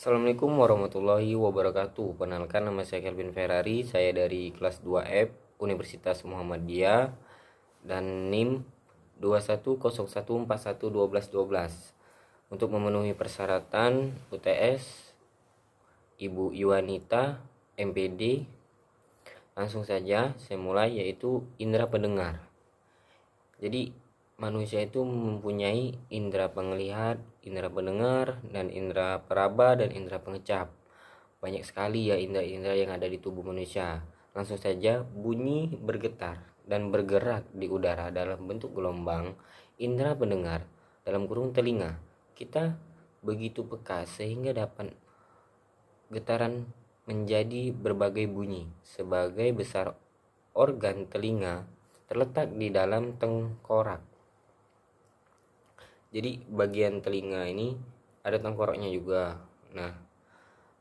Assalamualaikum warahmatullahi wabarakatuh. Perkenalkan, nama saya Kelvin Ferrari. Saya dari kelas 2F Universitas Muhammadiyah dan NIM 2101411212. Untuk memenuhi persyaratan UTS Ibu Iwanita MPD, langsung saja saya mulai, yaitu indera pendengar. Jadi manusia itu mempunyai indera penglihat, indera pendengar, dan indera peraba dan indera pengecap. Banyak sekali ya indera-indera yang ada di tubuh manusia. Langsung saja, bunyi bergetar dan bergerak di udara dalam bentuk gelombang. Indera pendengar dalam kurung telinga kita begitu peka sehingga dapat getaran menjadi berbagai bunyi. Sebagai besar organ telinga terletak di dalam tengkorak. Jadi bagian telinga ini ada tengkoraknya juga. Nah,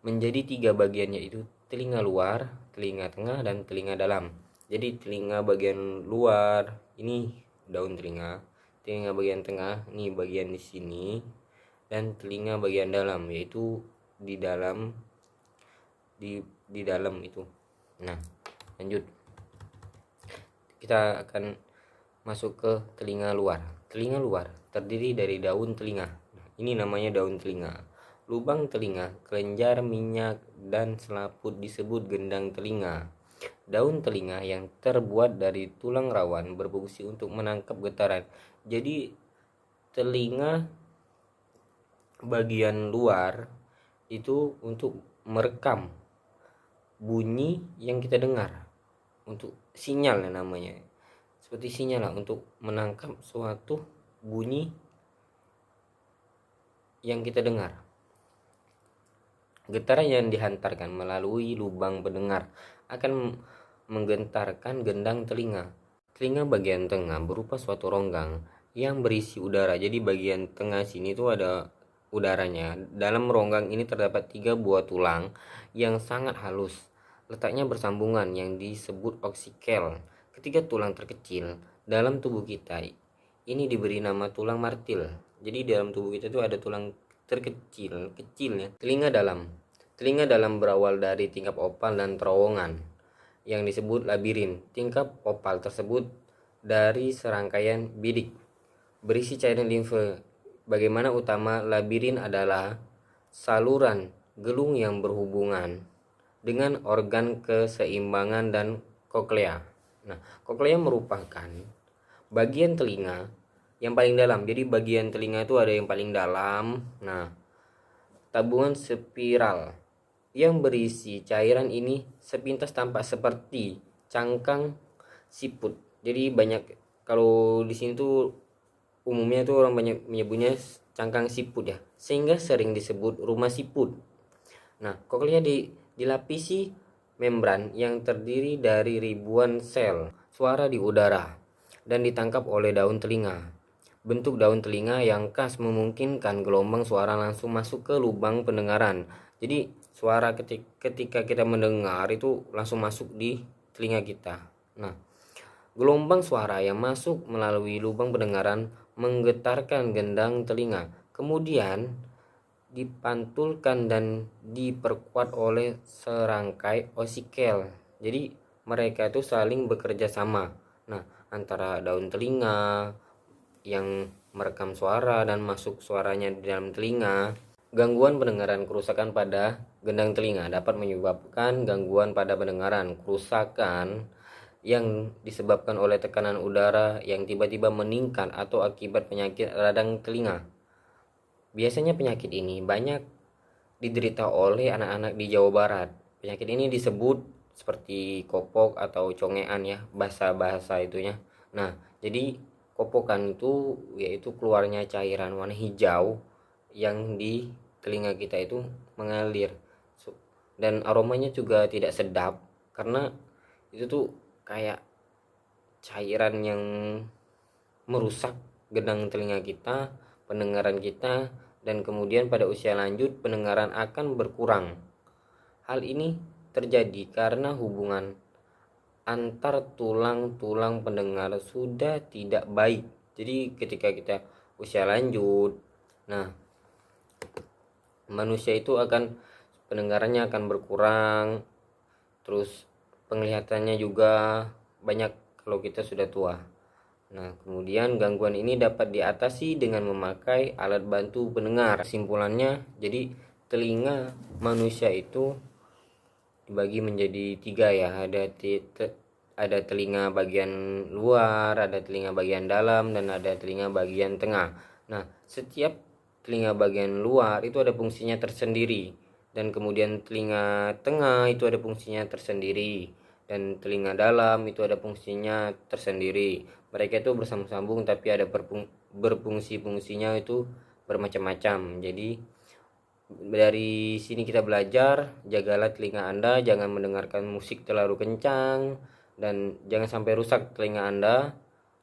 menjadi 3 bagian, yaitu telinga luar, telinga tengah, dan telinga dalam. Jadi telinga bagian luar ini daun telinga, telinga bagian tengah ini bagian di sini, dan telinga bagian dalam yaitu di dalam dalam itu. Nah, lanjut. Kita akan masuk ke telinga luar. Telinga luar terdiri dari daun telinga. Ini namanya daun telinga. Lubang telinga, kelenjar minyak, dan selaput disebut gendang telinga. Daun telinga yang terbuat dari tulang rawan berfungsi untuk menangkap getaran. Jadi telinga bagian luar itu untuk merekam bunyi yang kita dengar, untuk sinyal namanya. Seperti sinyal lah, untuk menangkap suatu bunyi yang kita dengar. Getaran yang dihantarkan melalui lubang pendengar akan menggentarkan gendang telinga. Telinga bagian tengah berupa suatu ronggang yang berisi udara. Jadi bagian tengah sini tuh ada udaranya. Dalam ronggang ini terdapat 3 buah tulang yang sangat halus. Letaknya bersambungan yang disebut oksikel. Ketiga tulang terkecil dalam tubuh kita ini diberi nama tulang martil. Jadi dalam tubuh kita itu ada tulang kecilnya. Telinga dalam berawal dari tingkap opal dan terowongan yang disebut labirin. Tingkap opal tersebut dari serangkaian bidik berisi cairan limfe. Bagaimana utama labirin adalah saluran gelung yang berhubungan dengan organ keseimbangan dan koklea. Nah, koklea merupakan bagian telinga yang paling dalam. Jadi bagian telinga itu ada yang paling dalam. Nah, tabungan spiral yang berisi cairan ini sepintas tampak seperti cangkang siput. Jadi banyak, kalau di sini tuh umumnya tuh orang banyak menyebutnya cangkang siput ya, sehingga sering disebut rumah siput. Nah, koklea dilapisi membran yang terdiri dari ribuan sel suara di udara dan ditangkap oleh daun telinga. Bentuk daun telinga yang khas memungkinkan gelombang suara langsung masuk ke lubang pendengaran. Jadi suara ketika kita mendengar itu langsung masuk di telinga kita. Nah, gelombang suara yang masuk melalui lubang pendengaran menggetarkan gendang telinga, kemudian dipantulkan dan diperkuat oleh serangkai oksikel. Jadi mereka itu saling bekerja sama. Nah, antara daun telinga yang merekam suara dan masuk suaranya di dalam telinga. Gangguan pendengaran. Kerusakan pada gendang telinga dapat menyebabkan gangguan pada pendengaran. Kerusakan yang disebabkan oleh tekanan udara yang tiba-tiba meningkat atau akibat penyakit radang telinga. Biasanya penyakit ini banyak diderita oleh anak-anak di Jawa Barat. Penyakit ini disebut seperti kopok atau congean ya, bahasa-bahasa itunya. Nah, jadi kopokan itu yaitu keluarnya cairan warna hijau yang di telinga kita itu mengalir. Dan aromanya juga tidak sedap karena itu tuh kayak cairan yang merusak gendang telinga kita, pendengaran kita, dan kemudian pada usia lanjut pendengaran akan berkurang. Hal ini terjadi karena hubungan antar tulang-tulang pendengar sudah tidak baik. Jadi ketika kita usia lanjut, nah manusia itu akan pendengarannya akan berkurang, terus penglihatannya juga banyak kalau kita sudah tua. Nah, kemudian gangguan ini dapat diatasi dengan memakai alat bantu pendengar. Kesimpulannya, jadi telinga manusia itu dibagi menjadi 3 ya. Ada telinga bagian luar, ada telinga bagian dalam, dan ada telinga bagian tengah. Nah, setiap telinga bagian luar itu ada fungsinya tersendiri, dan kemudian telinga tengah itu ada fungsinya tersendiri, dan telinga dalam itu ada fungsinya tersendiri. Mereka itu bersambung-sambung tapi ada berfungsi-fungsinya itu bermacam-macam. Jadi dari sini kita belajar, jagalah telinga Anda, jangan mendengarkan musik terlalu kencang, dan jangan sampai rusak telinga Anda,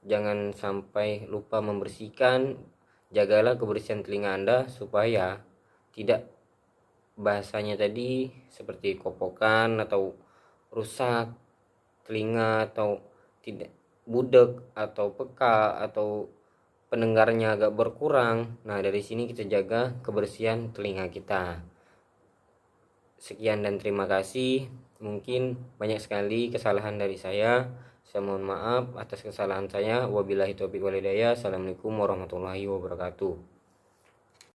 jangan sampai lupa membersihkan. Jagalah kebersihan telinga Anda supaya tidak, bahasanya tadi, seperti kopokan atau rusak telinga, atau tidak budek atau peka atau pendengarnya agak berkurang. Nah, dari sini kita jaga kebersihan telinga kita. Sekian dan terima kasih. Mungkin banyak sekali kesalahan dari saya. Saya mohon maaf atas kesalahan saya. Wabillahi taufiq wal hidayah. Assalamualaikum warahmatullahi wabarakatuh.